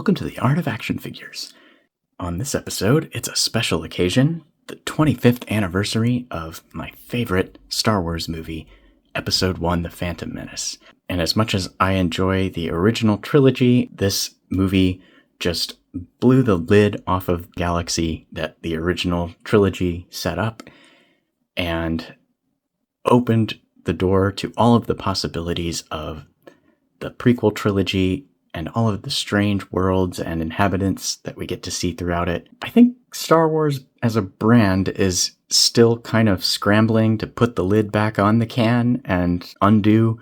welcome to the Art of Action Figures. On this episode, it's a special occasion, the 25th anniversary of my favorite Star Wars movie, Episode 1, The Phantom Menace. And as much as I enjoy the original trilogy, this movie just blew the lid off of the galaxy that the original trilogy set up and opened the door to all of the possibilities of the prequel trilogy and all of the strange worlds and inhabitants that we get to see throughout it. I think Star Wars as a brand is still kind of scrambling to put the lid back on the can and undo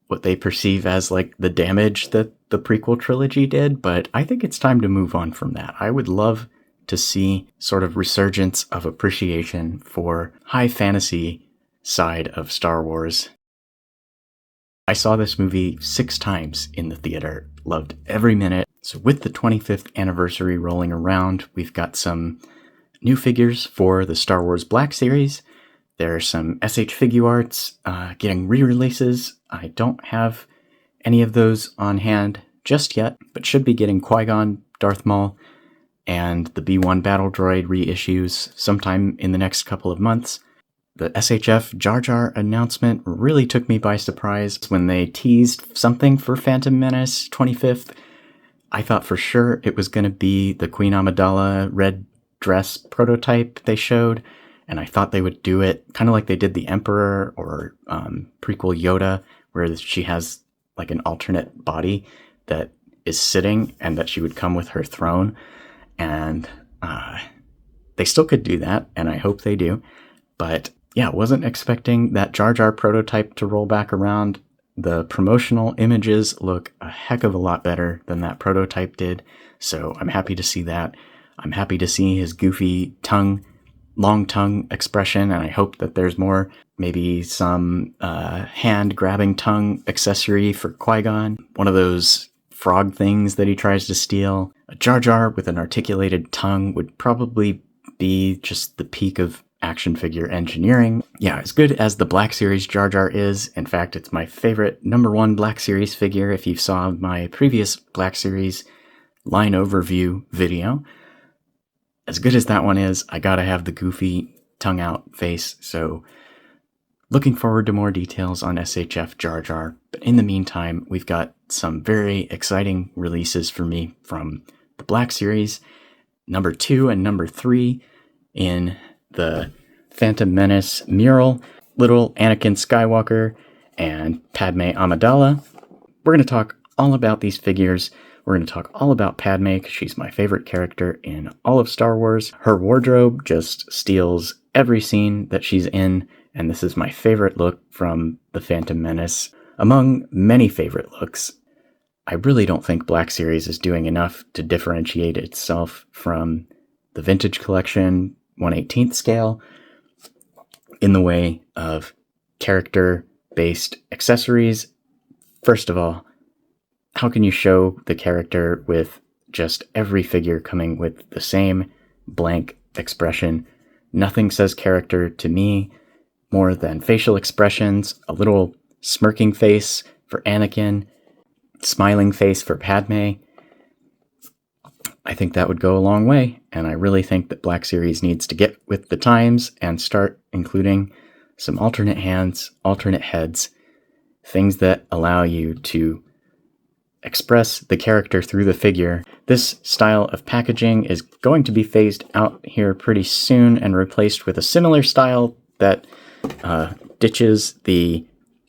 what they perceive as like the damage that the prequel trilogy did, but I think it's time to move on from that. I would love to see sort of resurgence of appreciation for high fantasy side of Star Wars. I saw this movie 6 times in the theater, loved every minute. So with the 25th anniversary rolling around, we've got some new figures for the Star Wars Black Series. There are some SH Figuarts getting re-releases. I don't have any of those on hand just yet, but should be getting Qui-Gon, Darth Maul, and the B-1 Battle Droid reissues sometime in the next couple of months. The SHF Jar Jar announcement really took me by surprise when they teased something for Phantom Menace 25th. I thought for sure it was going to be the Queen Amidala red dress prototype they showed, and I thought they would do it kind of like they did the Emperor or prequel Yoda, where she has like an alternate body that is sitting and that she would come with her throne. And they still could do that, and I hope they do. But yeah, wasn't expecting that Jar Jar prototype to roll back around. The promotional images look a heck of a lot better than that prototype did, so I'm happy to see that. I'm happy to see his goofy tongue, long tongue expression, and I hope that there's more, maybe some hand-grabbing tongue accessory for Qui-Gon. One of those frog things that he tries to steal. A Jar Jar with an articulated tongue would probably be just the peak of action figure engineering. Yeah, as good as the Black Series Jar Jar is, in fact, it's my favorite #1 Black Series figure if you saw my previous Black Series line overview video. As good as that one is, I gotta have the goofy tongue out face, so looking forward to more details on SHF Jar Jar. But in the meantime, we've got some very exciting releases for me from the Black Series, #2 and #3 in the Phantom Menace mural, little Anakin Skywalker and Padmé Amidala. We're going to talk all about these figures. We're going to talk all about Padmé because she's my favorite character in all of Star Wars. Her wardrobe just steals every scene that she's in, and this is my favorite look from the Phantom Menace. Among many favorite looks, I really don't think Black Series is doing enough to differentiate itself from the Vintage Collection 1/18th scale in the way of character-based accessories. First of all, how can you show the character with just every figure coming with the same blank expression? Nothing says character to me more than facial expressions, a little smirking face for Anakin, smiling face for Padmé. I think that would go a long way, and I really think that Black Series needs to get with the times and start including some alternate hands, alternate heads, things that allow you to express the character through the figure. This style of packaging is going to be phased out here pretty soon and replaced with a similar style that ditches the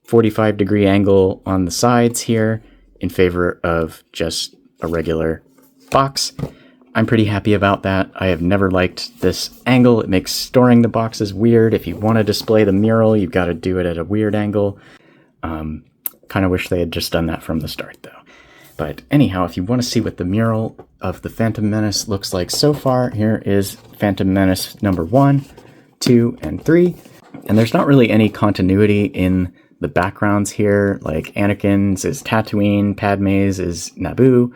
45-degree angle on the sides here in favor of just a regular box. I'm pretty happy about that. I have never liked this angle. It makes storing the boxes weird. If you want to display the mural, you've got to do it at a weird angle. Kind of wish they had just done that from the start, though. But anyhow, if you want to see what the mural of the Phantom Menace looks like so far, here is Phantom Menace #1, 2, and 3. And there's not really any continuity in the backgrounds here. Like Anakin's is Tatooine, Padmé's is Naboo,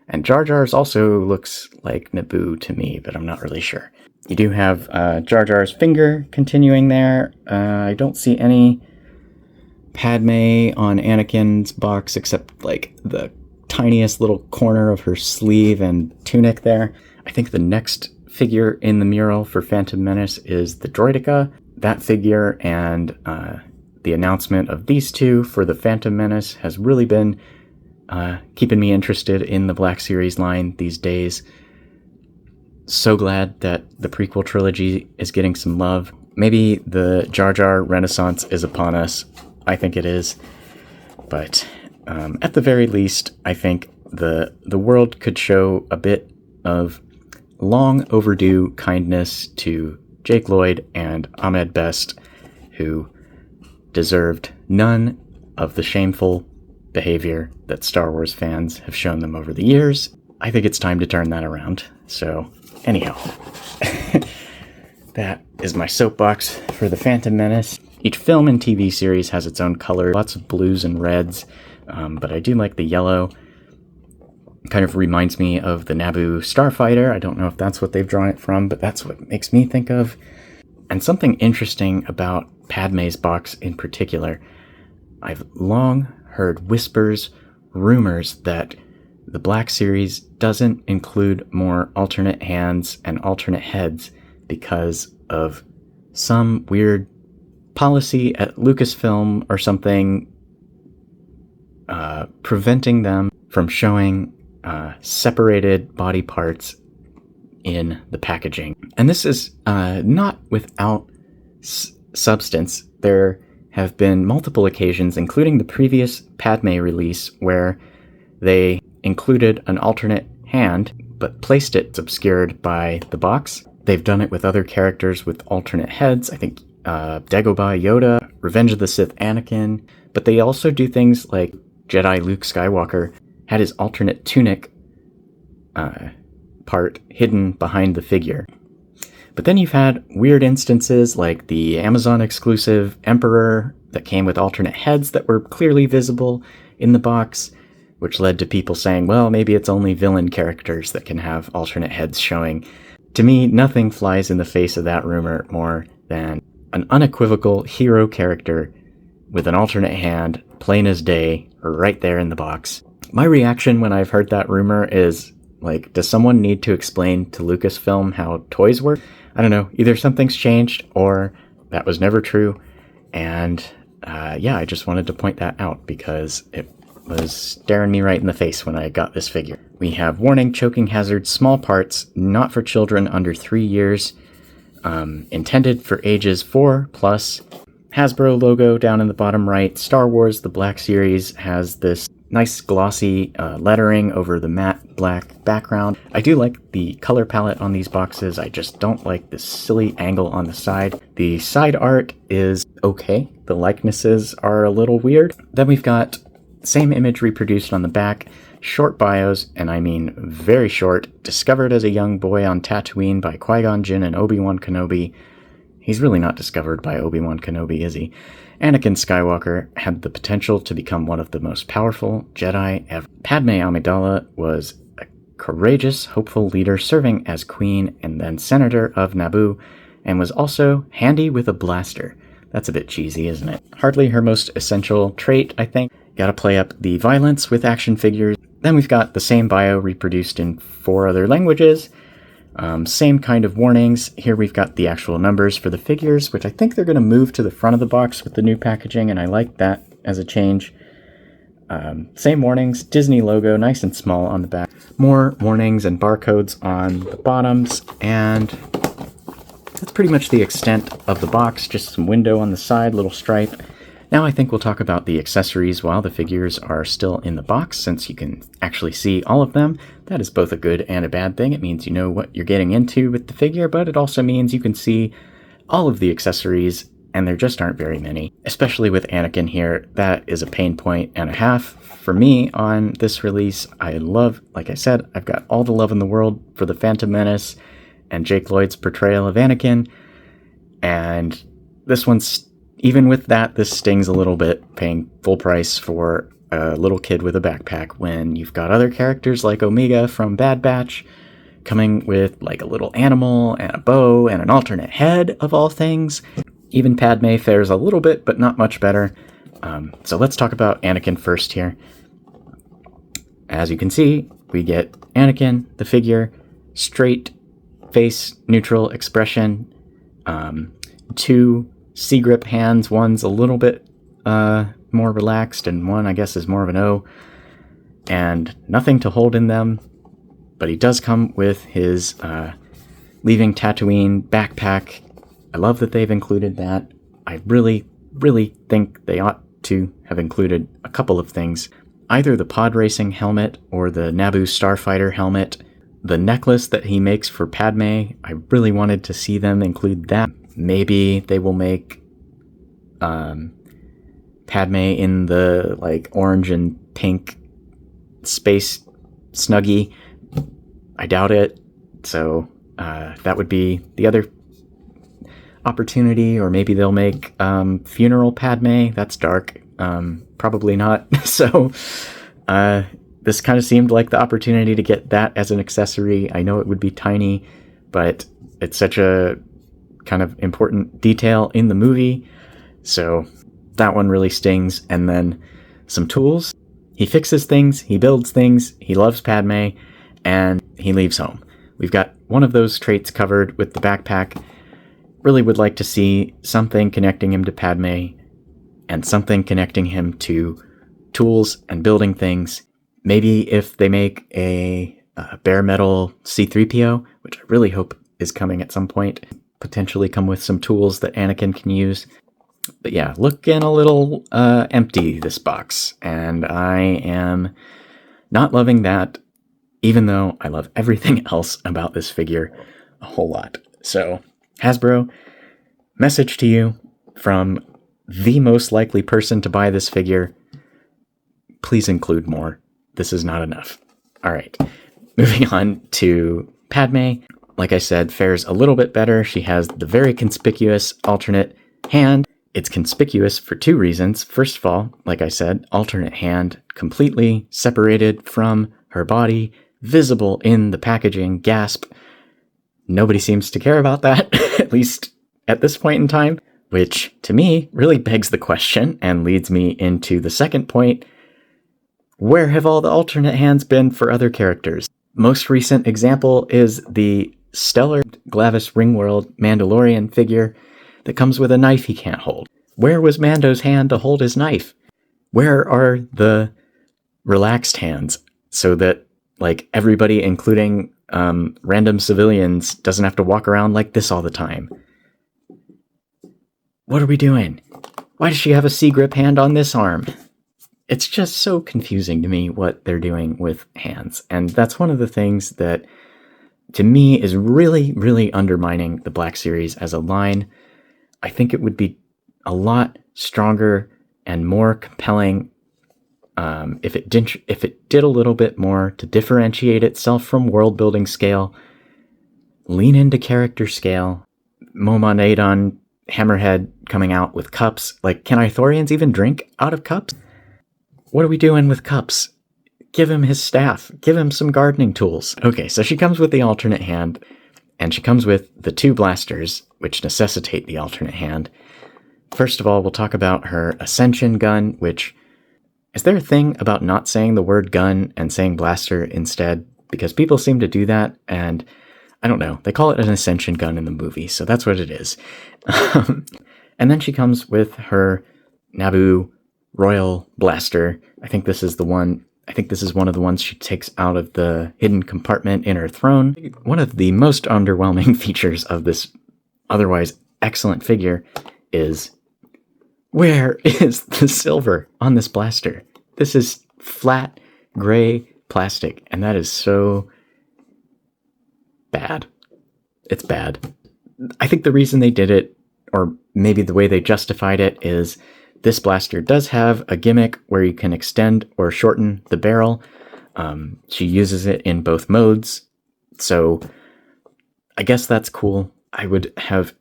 and Jar Jar's also looks like Naboo to me, but I'm not really sure. You do have Jar Jar's finger continuing there. I don't see any Padmé on Anakin's box except like the tiniest little corner of her sleeve and tunic there. I think the next figure in the mural for Phantom Menace is the Droideka. That figure and the announcement of these two for the Phantom Menace has really been keeping me interested in the Black Series line these days. So glad that the prequel trilogy is getting some love. Maybe the Jar Jar Renaissance is upon us. I think it is. But at the very least, I think the world could show a bit of long overdue kindness to Jake Lloyd and Ahmed Best, who deserved none of the shameful behavior that Star Wars fans have shown them over the years. I think it's time to turn that around. So, anyhow, that is my soapbox for the Phantom Menace. Each film and TV series has its own color, lots of blues and reds, but I do like the yellow. Kind of reminds me of the Naboo Starfighter. I don't know if that's what they've drawn it from, but that's what makes me think of. And something interesting about Padmé's box in particular, I've long heard whispers, rumors that the Black Series doesn't include more alternate hands and alternate heads because of some weird policy at Lucasfilm or something preventing them from showing separated body parts in the packaging. And this is not without substance. There have been multiple occasions, including the previous Padmé release, where they included an alternate hand, but placed it obscured by the box. They've done it with other characters with alternate heads. I think Dagobah Yoda, Revenge of the Sith Anakin, but they also do things like Jedi Luke Skywalker had his alternate tunic part hidden behind the figure. But then you've had weird instances like the Amazon exclusive Emperor that came with alternate heads that were clearly visible in the box, which led to people saying, well, maybe it's only villain characters that can have alternate heads showing. To me, nothing flies in the face of that rumor more than an unequivocal hero character with an alternate hand, plain as day, right there in the box. My reaction when I've heard that rumor is, like, does someone need to explain to Lucasfilm how toys work? I don't know, either something's changed or that was never true. And I just wanted to point that out because it was staring me right in the face when I got this figure. We have warning, choking hazard, small parts, not for children under 3 years, intended for ages 4+. Hasbro logo down in the bottom right. Star Wars, the Black Series, has this nice glossy lettering over the matte black background. I do like the color palette on these boxes. I just don't like this silly angle on the side. The side art is okay. The likenesses are a little weird. Then we've got same image reproduced on the back. Short bios, and I mean very short. Discovered as a young boy on Tatooine by Qui-Gon Jinn and Obi-Wan Kenobi. He's really not discovered by Obi-Wan Kenobi, is he? Anakin Skywalker had the potential to become one of the most powerful Jedi ever. Padmé Amidala was a courageous, hopeful leader serving as queen and then senator of Naboo, and was also handy with a blaster. That's a bit cheesy, isn't it? Hardly her most essential trait, I think. Gotta play up the violence with action figures. Then we've got the same bio reproduced in 4 other languages. Same kind of warnings. Here we've got the actual numbers for the figures, which I think they're going to move to the front of the box with the new packaging, and I like that as a change. Same warnings, Disney logo, nice and small on the back. More warnings and barcodes on the bottoms, and that's pretty much the extent of the box. Just some window on the side, little stripe. Now I think we'll talk about the accessories while the figures are still in the box, since you can actually see all of them. That is both a good and a bad thing. It means you know what you're getting into with the figure, but it also means you can see all of the accessories, and there just aren't very many. Especially with Anakin here, that is a pain point and a half for me on this release. I love, like I said, I've got all the love in the world for the Phantom Menace and Jake Lloyd's portrayal of Anakin, and this one's even with that, this stings a little bit, paying full price for a little kid with a backpack when you've got other characters like Omega from Bad Batch coming with like a little animal and a bow and an alternate head of all things. Even Padmé fares a little bit, but not much better. So let's talk about Anakin first here. as you can see, we get Anakin, the figure, straight face, neutral expression, 2 C-grip hands. One's a little bit more relaxed, and one, I guess, is more of an O, and nothing to hold in them. But he does come with his Leaving Tatooine backpack. I love that they've included that. I really, really think they ought to have included a couple of things. Either the pod racing helmet or the Naboo starfighter helmet. The necklace that he makes for Padme, I really wanted to see them include that. Maybe they will make Padme in the like orange and pink space snuggie. I doubt it. So that would be the other opportunity. Or maybe they'll make funeral Padme. That's dark. Probably not. So this kind of seemed like the opportunity to get that as an accessory. I know it would be tiny, but it's such a kind of important detail in the movie. So that one really stings. And then some tools. He fixes things, he builds things, he loves Padme, and he leaves home. We've got one of those traits covered with the backpack. Really would like to see something connecting him to Padme and something connecting him to tools and building things. Maybe if they make a bare metal C-3PO, which I really hope is coming at some point, potentially come with some tools that Anakin can use. But yeah, looking a little empty, this box, and I am not loving that, even though I love everything else about this figure a whole lot. So, Hasbro, message to you from the most likely person to buy this figure: please include more. This is not enough. All right, moving on to Padme. Like I said, fares a little bit better. She has the very conspicuous alternate hand. It's conspicuous for 2 reasons. First of all, like I said, alternate hand, completely separated from her body, visible in the packaging. Gasp. Nobody seems to care about that, at least at this point in time, which to me really begs the question and leads me into the second point. Where have all the alternate hands been for other characters? Most recent example is the stellar Glavis Ringworld Mandalorian figure that comes with a knife he can't hold. Where was Mando's hand to hold his knife? Where are the relaxed hands so that, like, everybody, including random civilians, doesn't have to walk around like this all the time? What are we doing? Why does she have a C-grip hand on this arm? It's just so confusing to me what they're doing with hands. And that's one of the things that, to me, is really, really undermining the Black Series as a line. I think it would be a lot stronger and more compelling if it did a little bit more to differentiate itself from world building scale, lean into character scale. Moma Nadon Hammerhead coming out with cups. Like, can Ithorians even drink out of cups? What are we doing with cups? Give him his staff. Give him some gardening tools. Okay, so she comes with the alternate hand, and she comes with the 2 blasters, which necessitate the alternate hand. First of all, we'll talk about her Ascension gun, which... Is there a thing about not saying the word gun and saying blaster instead? Because people seem to do that, and I don't know. They call it an Ascension gun in the movie, so that's what it is. And then she comes with her Naboo Royal Blaster. I think this is one of the ones she takes out of the hidden compartment in her throne. One of the most underwhelming features of this otherwise excellent figure is, where is the silver on this blaster? This is flat gray plastic, and that is so bad. It's bad. I think the reason they did it, or maybe the way they justified it, is this blaster does have a gimmick where you can extend or shorten the barrel. She uses it in both modes, so I guess that's cool. I would have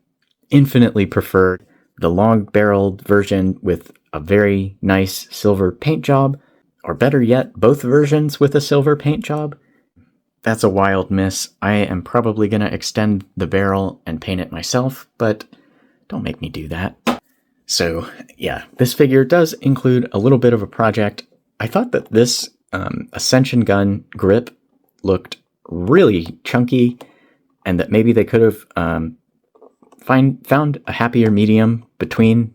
infinitely preferred the long-barreled version with a very nice silver paint job, or better yet, both versions with a silver paint job. That's a wild miss. I am probably going to extend the barrel and paint it myself, but don't make me do that. So, yeah, this figure does include a little bit of a project. I thought that this Ascension gun grip looked really chunky, and that maybe they could have found a happier medium between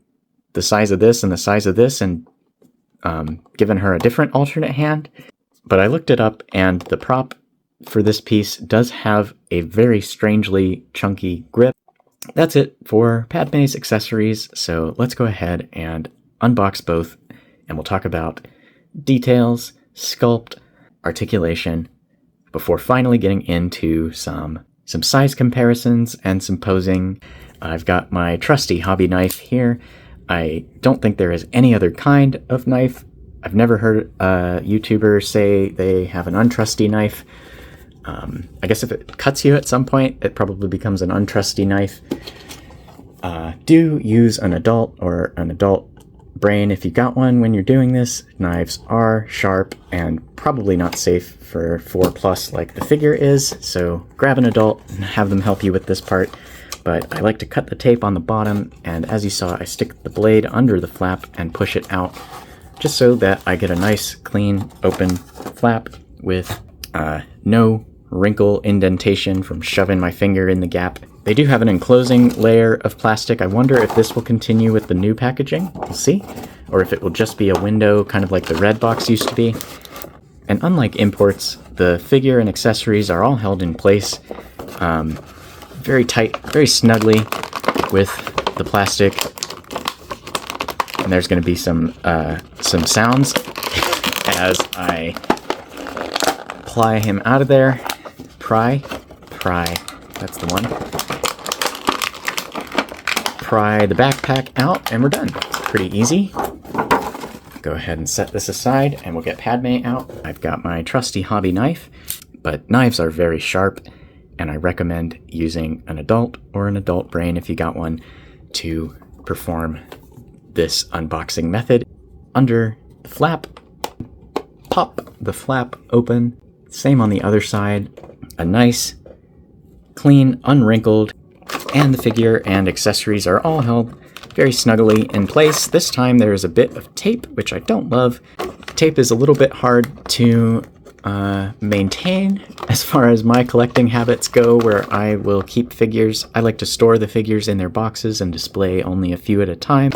the size of this and the size of this and given her a different alternate hand. But I looked it up, and the prop for this piece does have a very strangely chunky grip. That's it for Padmé's accessories, so let's go ahead and unbox both, and we'll talk about details, sculpt, articulation, before finally getting into some size comparisons and some posing. I've got my trusty hobby knife here. I don't think there is any other kind of knife. I've never heard a YouTuber say they have an untrusty knife. I guess if it cuts you at some point, it probably becomes an untrusty knife. Do use an adult or an adult brain if you got one when you're doing this. Knives are sharp and probably not safe for 4+ like the figure is, so grab an adult and have them help you with this part. But I like to cut the tape on the bottom, and as you saw, I stick the blade under the flap and push it out, just so that I get a nice, clean, open flap with no wrinkle indentation from shoving my finger in the gap. They do have an enclosing layer of plastic. I wonder if this will continue with the new packaging. We'll see. Or if it will just be a window, kind of like the red box used to be. And unlike imports, the figure and accessories are all held in place very tight, very snugly with the plastic. And there's going to be some sounds as I pry him out of there. Pry, that's the one. Pry the backpack out, and we're done. It's pretty easy. Go ahead and set this aside, and we'll get Padmé out. I've got my trusty hobby knife, but knives are very sharp, and I recommend using an adult or an adult brain if you got one to perform this unboxing method. Under the flap, pop the flap open. Same on the other side. A nice, clean, unwrinkled, and the figure and accessories are all held very snugly in place. This time there is a bit of tape, which I don't love. Tape is a little bit hard to maintain as far as my collecting habits go, where I will keep figures. I like to store the figures in their boxes and display only a few at a time.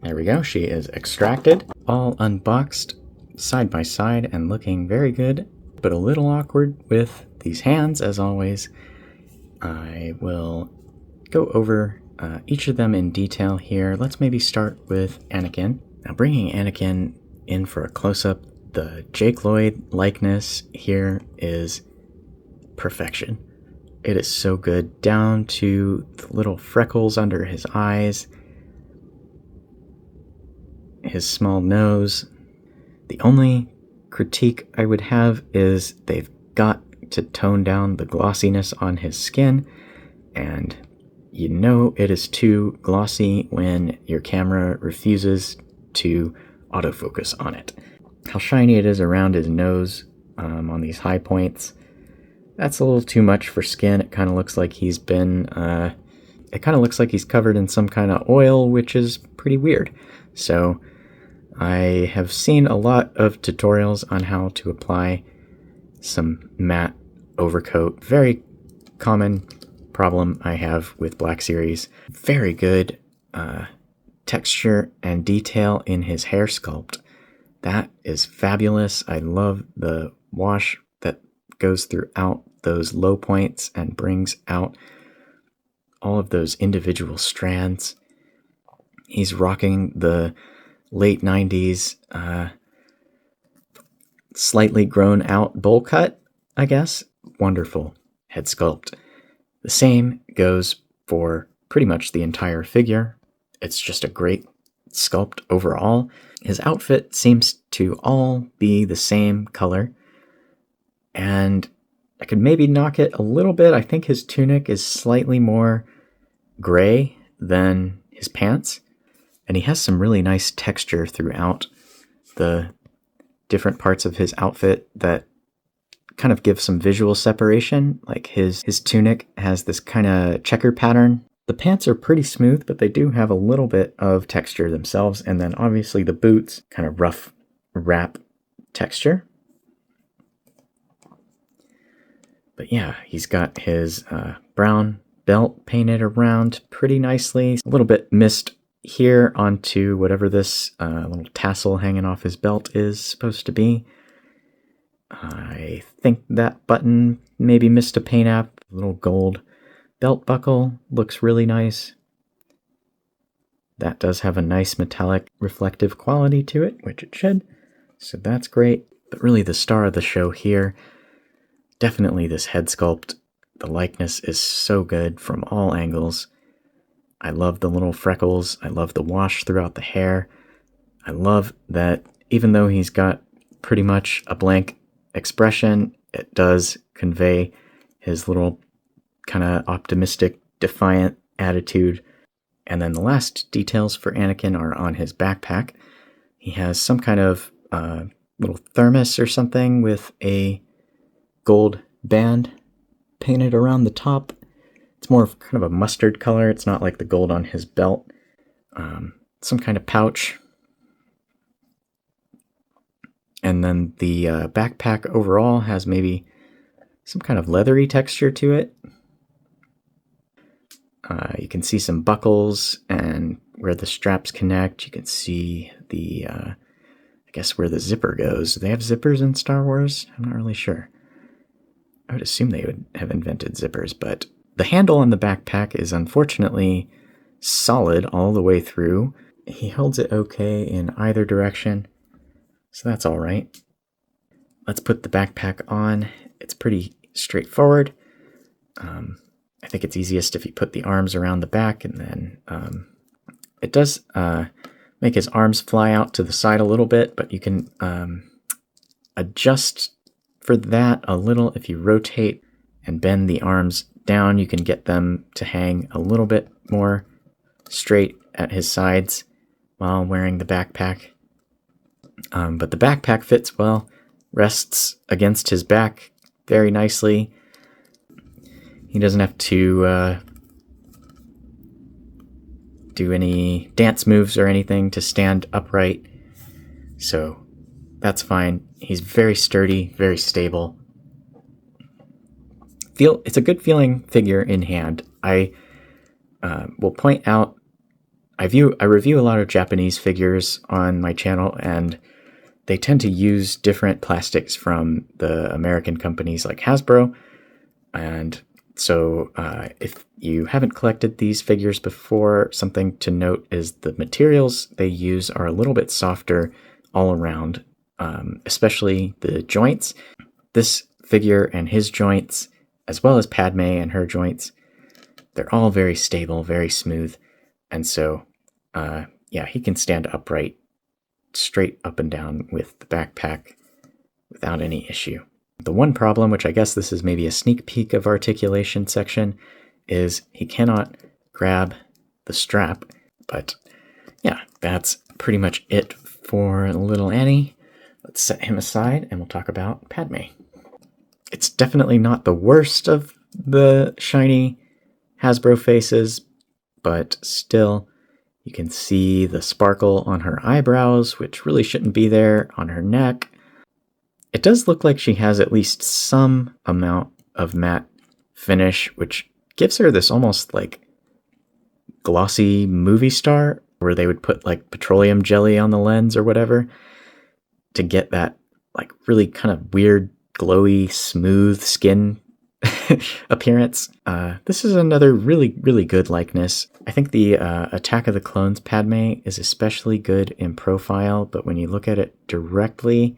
There we go, she is extracted, all unboxed, side by side, and looking very good, but a little awkward with these hands, as always. I will go over each of them in detail here. Let's maybe start with Anakin. Now, bringing Anakin in for a close-up, the Jake Lloyd likeness here is perfection. It is so good, down to the little freckles under his eyes, his small nose. The only critique I would have is they've got to tone down the glossiness on his skin, and you know it is too glossy when your camera refuses to autofocus on it. How shiny it is around his nose on these high points. That's a little too much for skin. It kind of looks like he's been, it kind of looks like he's covered in some kind of oil, which is pretty weird. So I have seen a lot of tutorials on how to apply some matte overcoat. Very common problem I have with Black Series. Very good texture and detail in his hair sculpt. That is fabulous. I love the wash that goes throughout those low points and brings out all of those individual strands. He's rocking the late 90s slightly grown out bowl cut, I guess. Wonderful head sculpt. The same goes for pretty much the entire figure. It's just a great sculpt overall. His outfit seems to all be the same color, and I could maybe knock it a little bit. I think his tunic is slightly more gray than his pants, and he has some really nice texture throughout the different parts of his outfit that kind of give some visual separation. Like his tunic has this kind of checker pattern. The The pants are pretty smooth, but they do have a little bit of texture themselves. And then obviously the boots, kind of rough wrap texture. But yeah, he's got his brown belt painted around pretty nicely. A little bit missed here onto whatever this little tassel hanging off his belt is supposed to be. I think that button maybe missed a paint app. A little gold belt buckle looks really nice. That does have a nice metallic reflective quality to it, which it should. So that's great. But really the star of the show here, definitely this head sculpt. The likeness is so good from all angles. I love the little freckles. I love the wash throughout the hair. I love that even though he's got pretty much a blank expression, it does convey his little kind of optimistic, defiant attitude. And then the last details for Anakin are on his backpack. He has some kind of little thermos or something with a gold band painted around the top. It's more of kind of a mustard color. It's not like the gold on his belt. Some kind of pouch. And then the backpack overall has maybe some kind of leathery texture to it. You can see some buckles and where the straps connect. You can see the, I guess where the zipper goes. Do they have zippers in Star Wars? I'm not really sure. I would assume they would have invented zippers, but the handle on the backpack is unfortunately solid all the way through. He holds it okay in either direction, so that's all right. Let's put the backpack on. It's pretty straightforward. I think it's easiest if you put the arms around the back, and then it does make his arms fly out to the side a little bit, but you can adjust for that a little. If you rotate and bend the arms down, you can get them to hang a little bit more straight at his sides while wearing the backpack. But the backpack fits well, rests against his back very nicely. He doesn't have to do any dance moves or anything to stand upright, so that's fine. He's very sturdy, very stable. It's a good feeling figure in hand. I will point out, I review a lot of Japanese figures on my channel, and they tend to use different plastics from the American companies like Hasbro. And so if you haven't collected these figures before, something to note is the materials they use are a little bit softer all around, especially the joints. This figure and his joints, as well as Padmé and her joints, they're all very stable, very smooth. And so, yeah, he can stand upright, straight up and down with the backpack without any issue. The one problem, which I guess this is maybe a sneak peek of articulation section, is he cannot grab the strap. But yeah, that's pretty much it for little Annie. Let's set him aside and we'll talk about Padmé. It's definitely not the worst of the shiny Hasbro faces, but still you can see the sparkle on her eyebrows, which really shouldn't be there, on her neck. It does look like she has at least some amount of matte finish, which gives her this almost like glossy movie star, where they would put like petroleum jelly on the lens or whatever to get that like really kind of weird, glowy, smooth skin appearance. This is another really, really good likeness. I think the Attack of the Clones Padmé is especially good in profile, but when you look at it directly,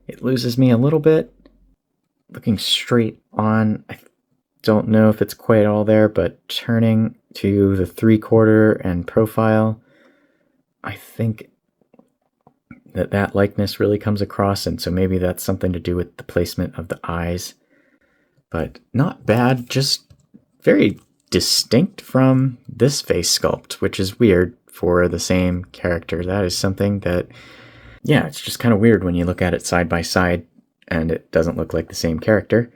it loses me a little bit. Looking straight on, I don't know if it's quite all there, but turning to the 3/4 and profile, I think that likeness really comes across, and so maybe that's something to do with the placement of the eyes. But not bad, just very distinct from this face sculpt, which is weird for the same character. That is something that, yeah, it's just kind of weird when you look at it side by side and it doesn't look like the same character.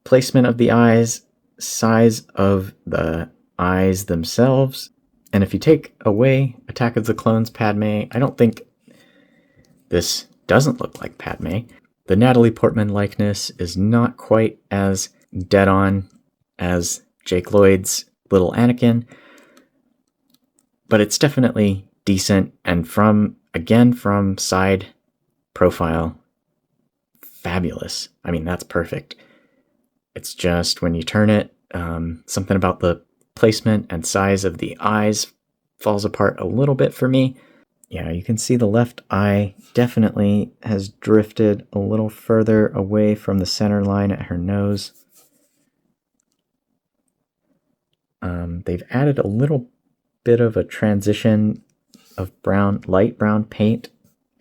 Placement of the eyes, size of the eyes themselves. And if you take away Attack of the Clones Padmé, I don't think this doesn't look like Padmé. The Natalie Portman likeness is not quite as dead on as Jake Lloyd's little Anakin, but it's definitely decent, and from side profile, fabulous. I mean, that's perfect. It's just when you turn it, something about the placement and size of the eyes falls apart a little bit for me. Yeah, you can see the left eye definitely has drifted a little further away from the center line at her nose. They've added a little bit of a transition of light brown paint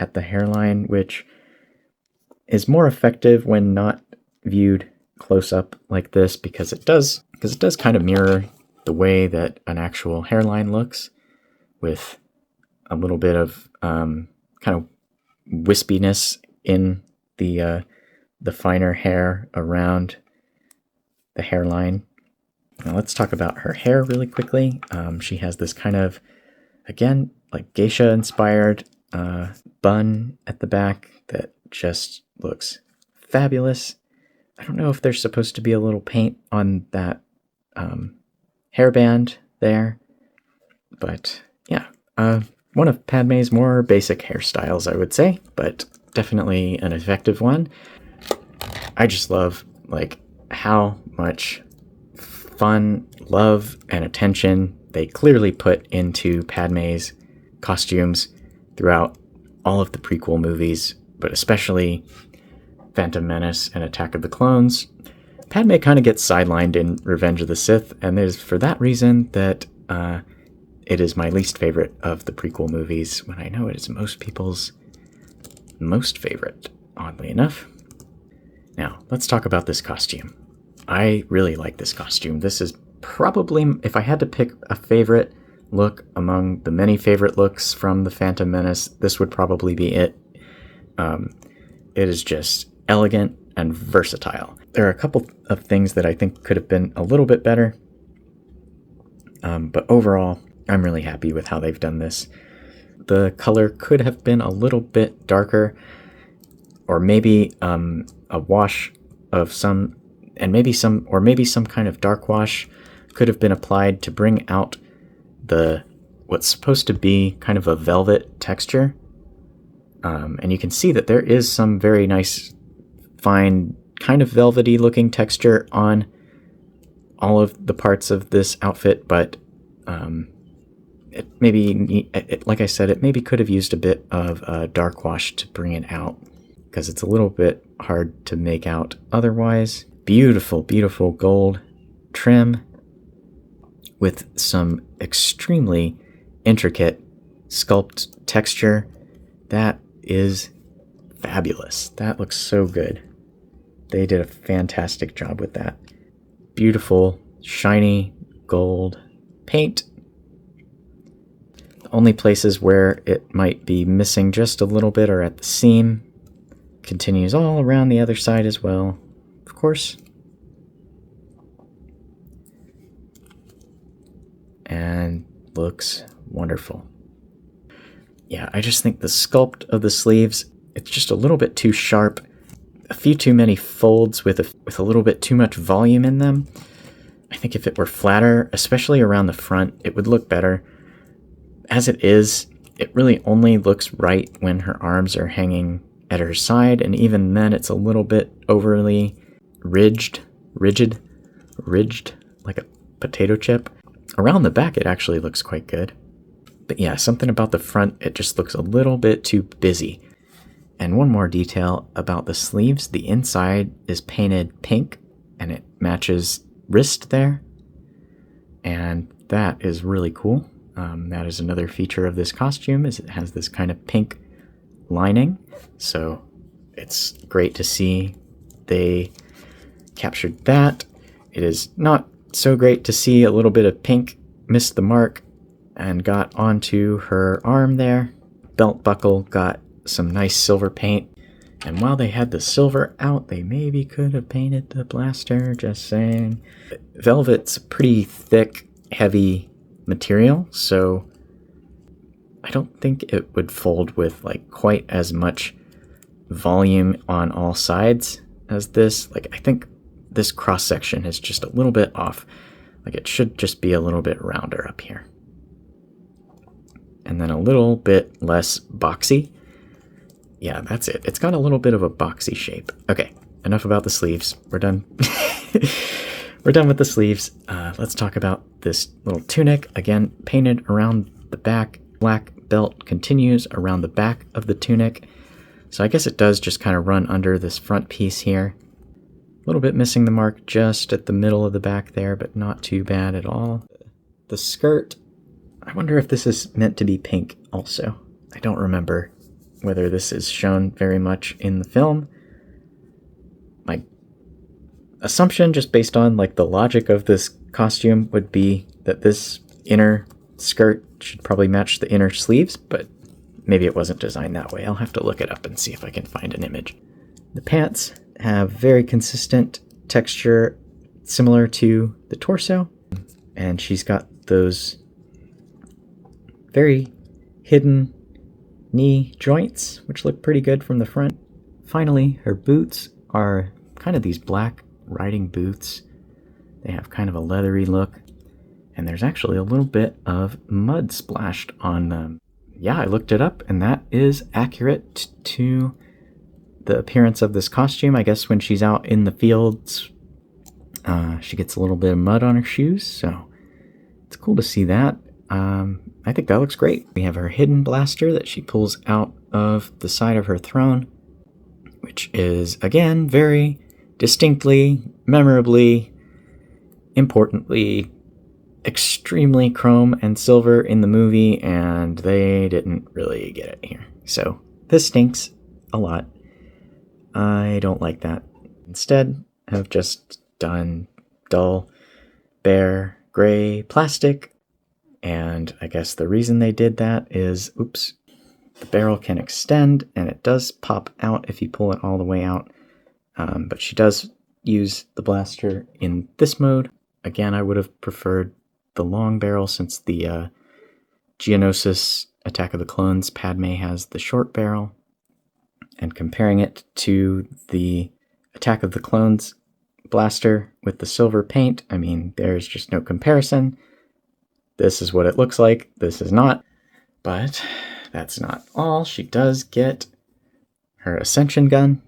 at the hairline, which is more effective when not viewed close up like this, because it does kind of mirror the way that an actual hairline looks, with a little bit of kind of wispiness in the finer hair around the hairline. Now let's talk about her hair really quickly. She has this kind of, again, like geisha-inspired bun at the back that just looks fabulous. I don't know if there's supposed to be a little paint on that hairband there, but yeah, one of Padmé's more basic hairstyles, I would say, but definitely an effective one. I just love like how much fun, love, and attention they clearly put into Padmé's costumes throughout all of the prequel movies, but especially Phantom Menace and Attack of the Clones. Padmé kind of gets sidelined in Revenge of the Sith, and it is for that reason that it is my least favorite of the prequel movies, when I know it is most people's most favorite, oddly enough. Now, let's talk about this costume. I really like this costume. This is probably, if I had to pick a favorite look among the many favorite looks from the Phantom Menace, this would probably be it. It is just elegant and versatile. There are a couple of things that I think could have been a little bit better, but overall, I'm really happy with how they've done this. The color could have been a little bit darker, or maybe a wash of some, and maybe some kind of dark wash could have been applied to bring out what's supposed to be kind of a velvet texture. And you can see that there is some very nice, fine, kind of velvety looking texture on all of the parts of this outfit, but like I said, it maybe could have used a bit of a dark wash to bring it out, because it's a little bit hard to make out otherwise. Beautiful, beautiful gold trim with some extremely intricate sculpt texture. That is fabulous. That looks so good. They did a fantastic job with that. Beautiful, shiny gold paint. The only places where it might be missing just a little bit are at the seam. Continues all around the other side as well, of course. And looks wonderful. Yeah, I just think the sculpt of the sleeves, it's just a little bit too sharp. A few too many folds with a little bit too much volume in them. I think if it were flatter, especially around the front, it would look better. As it is, it really only looks right when her arms are hanging at her side, and even then it's a little bit overly rigid, like a potato chip. Around the back, it actually looks quite good. But yeah, something about the front, it just looks a little bit too busy. And one more detail about the sleeves, the inside is painted pink, and it matches wrist there. And that is really cool. That is another feature of this costume, is it has this kind of pink lining. So it's great to see they captured that. It is not so great to see a little bit of pink missed the mark and got onto her arm there. Belt buckle got some nice silver paint. And while they had the silver out, they maybe could have painted the blaster, just saying. Velvet's pretty thick heavy material, so I don't think it would fold with like quite as much volume on all sides as this. Like, I think this cross section is just a little bit off. Like, it should just be a little bit rounder up here. And then a little bit less boxy. Yeah, that's it. It's got a little bit of a boxy shape. Okay, enough about the sleeves. We're done. We're done with the sleeves. Let's talk about this little tunic. Again, painted around the back. Black belt continues around the back of the tunic. So I guess it does just kind of run under this front piece here. A little bit missing the mark just at the middle of the back there, but not too bad at all. The skirt, I wonder if this is meant to be pink also. I don't remember whether this is shown very much in the film. My assumption, just based on like the logic of this costume, would be that this inner skirt should probably match the inner sleeves, but maybe it wasn't designed that way. I'll have to look it up and see if I can find an image. The pants have very consistent texture, similar to the torso, and she's got those very hidden knee joints, which look pretty good from the front. Finally, her boots are kind of these black riding boots. They have kind of a leathery look, and there's actually a little bit of mud splashed on them. Yeah, I looked it up, and that is accurate to the appearance of this costume. I guess when she's out in the fields, she gets a little bit of mud on her shoes, so it's cool to see that. I think that looks great. We have her hidden blaster that she pulls out of the side of her throne, which is, again, very distinctly, memorably, importantly, extremely chrome and silver in the movie, and they didn't really get it here. So this stinks a lot. I don't like that. Instead, I've just done dull, bare, gray plastic, and I guess the reason they did that is, oops, the barrel can extend, and it does pop out if you pull it all the way out, but she does use the blaster in this mode. Again, I would have preferred the long barrel, since the Geonosis Attack of the Clones Padme has the short barrel. And comparing it to the Attack of the Clones blaster with the silver paint, I mean, there's just no comparison. This is what it looks like. This is not. But that's not all. She does get her Ascension gun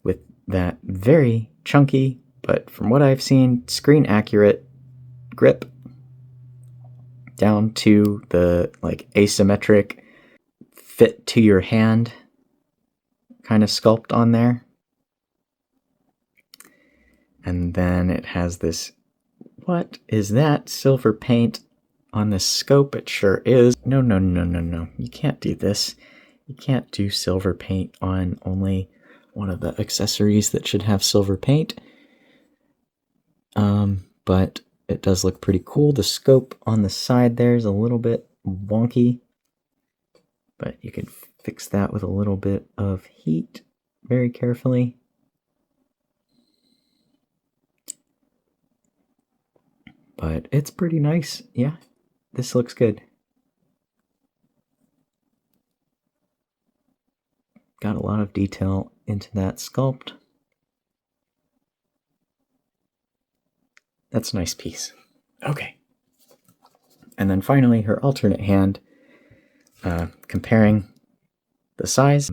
with that very chunky, but from what I've seen, screen accurate grip down to the like asymmetric fit to your hand kind of sculpt on there. And then it has this, what is that, silver paint on the scope? It sure is. No. You can't do this. You can't do silver paint on only one of the accessories that should have silver paint. But it does look pretty cool. The scope on the side there is a little bit wonky, but you can fix that with a little bit of heat very carefully. But it's pretty nice. Yeah, this looks good. Got a lot of detail into that sculpt. That's a nice piece. Okay. And then finally, her alternate hand, comparing the size,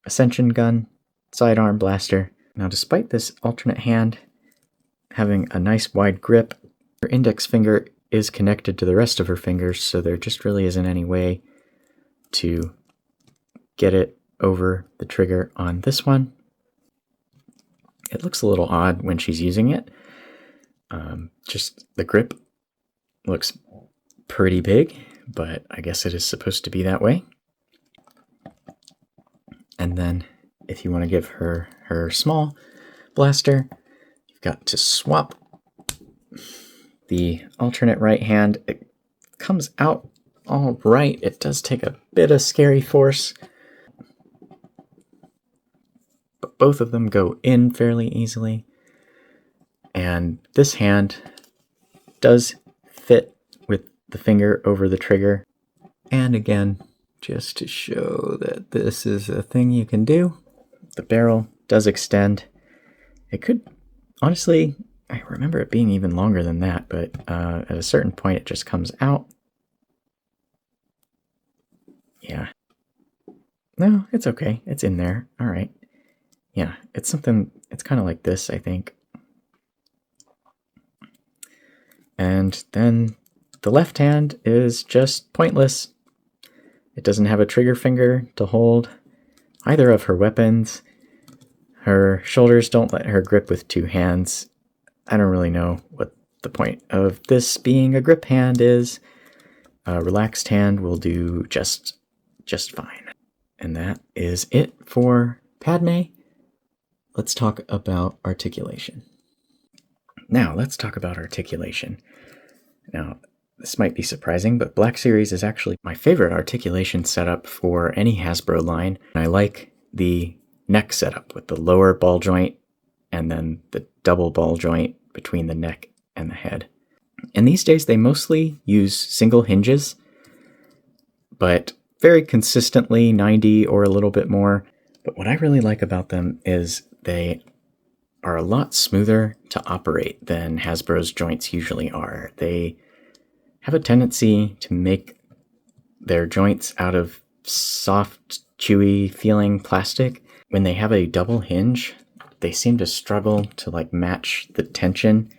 Ascension gun, sidearm blaster. Now, despite this alternate hand having a nice wide grip, her index finger is connected to the rest of her fingers, so there just really isn't any way to get it over the trigger on this one. It looks a little odd when she's using it. Just the grip looks pretty big, but I guess it is supposed to be that way. And then if you want to give her her small blaster, you've got to swap the alternate right hand. It comes out all right. It does take a bit of scary force, but both of them go in fairly easily. And this hand does fit with the finger over the trigger. And again, just to show that this is a thing you can do, the barrel does extend. It could, honestly, I remember it being even longer than that, but at a certain point it just comes out. Yeah. No, it's okay. It's in there. All right. Yeah, it's something, it's kind of like this, I think. And then the left hand is just pointless. It doesn't have a trigger finger to hold either of her weapons. Her shoulders don't let her grip with two hands. I don't really know what the point of this being a grip hand is. A relaxed hand will do just fine. And that is it for Padme. Let's talk about articulation. Now, let's talk about articulation. Now, this might be surprising, but Black Series is actually my favorite articulation setup for any Hasbro line. And I like the neck setup with the lower ball joint and then the double ball joint between the neck and the head. And these days they mostly use single hinges, but very consistently 90 or a little bit more. But what I really like about them is they are a lot smoother to operate than Hasbro's joints usually are. They have a tendency to make their joints out of soft, chewy feeling plastic. When they have a double hinge, they seem to struggle to match the tension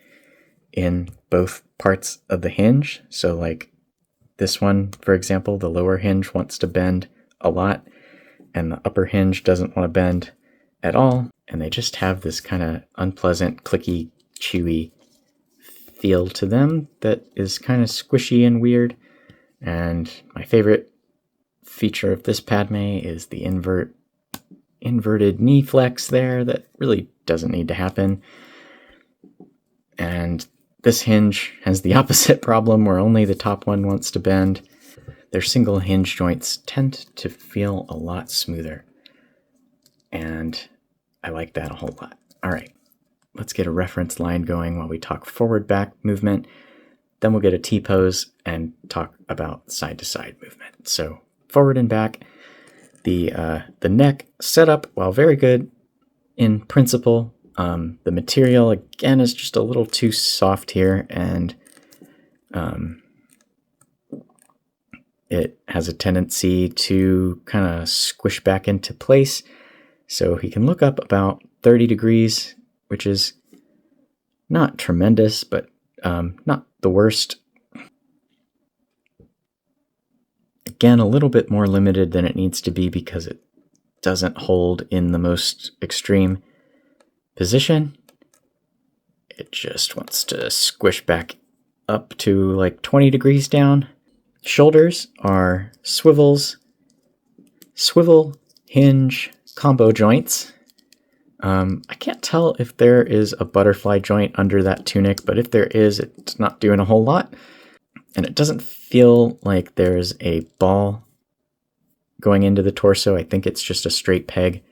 in both parts of the hinge. So this one, for example, the lower hinge wants to bend a lot and the upper hinge doesn't want to bend at all. And they just have this kind of unpleasant, clicky, chewy feel to them that is kind of squishy and weird. And my favorite feature of this Padme is the inverted knee flex there that really doesn't need to happen. And this hinge has the opposite problem where only the top one wants to bend. Their single hinge joints tend to feel a lot smoother. And I like that a whole lot. All right, let's get a reference line going while we talk forward-back movement. Then we'll get a T-pose and talk about side-to-side movement. So forward and back. The neck setup, while very good in principle, the material, again, is just a little too soft here, and it has a tendency to kind of squish back into place. So he can look up about 30 degrees, which is not tremendous, but not the worst. Again, a little bit more limited than it needs to be because it doesn't hold in the most extreme position. It just wants to squish back up to 20 degrees down. Shoulders are swivel hinge combo joints. I can't tell if there is a butterfly joint under that tunic, but if there is, it's not doing a whole lot. And it doesn't feel like there's a ball going into the torso. I think it's just a straight peg.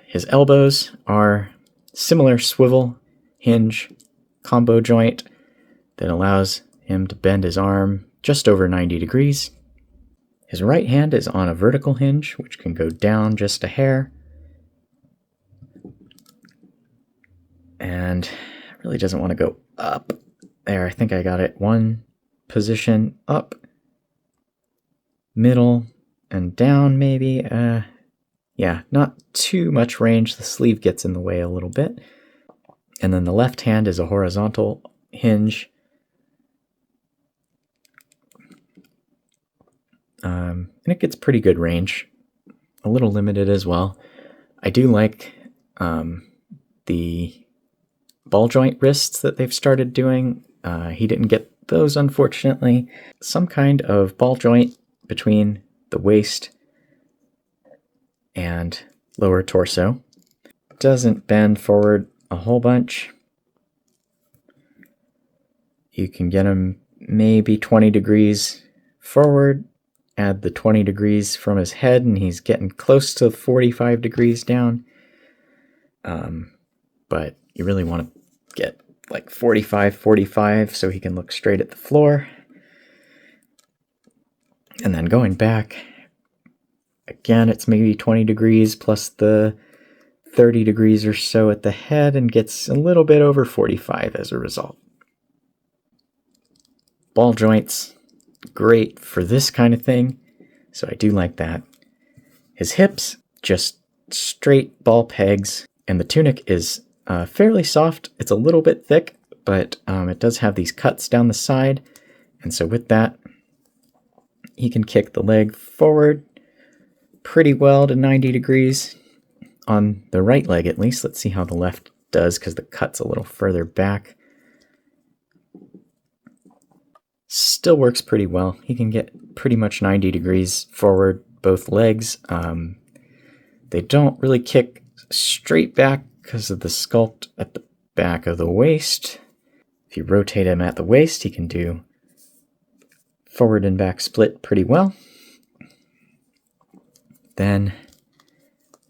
His elbows are similar swivel hinge combo joint that allows him to bend his arm just over 90 degrees. His right hand is on a vertical hinge, which can go down just a hair. And really doesn't want to go up. There, I think I got it. One position up, middle, and down maybe. Yeah, not too much range. The sleeve gets in the way a little bit. And then the left hand is a horizontal hinge. And it gets pretty good range. A little limited as well. I do like the ball joint wrists that they've started doing. He didn't get those, unfortunately. Some kind of ball joint between the waist and lower torso. Doesn't bend forward a whole bunch. You can get him maybe 20 degrees forward. Add the 20 degrees from his head, and he's getting close to 45 degrees down. But you really want to get like 45, so he can look straight at the floor. And then going back, again, it's maybe 20 degrees plus the 30 degrees or so at the head, and gets a little bit over 45 as a result. Ball joints, great for this kind of thing, so I do like that. His hips, just straight ball pegs, and the tunic is fairly soft. It's a little bit thick, but it does have these cuts down the side, and so with that, he can kick the leg forward pretty well to 90 degrees. On the right leg, at least. Let's see how the left does, because the cut's a little further back. Still works pretty well. He can get pretty much 90 degrees forward, both legs. They don't really kick straight back because of the sculpt at the back of the waist. If you rotate him at the waist, he can do forward and back split pretty well. Then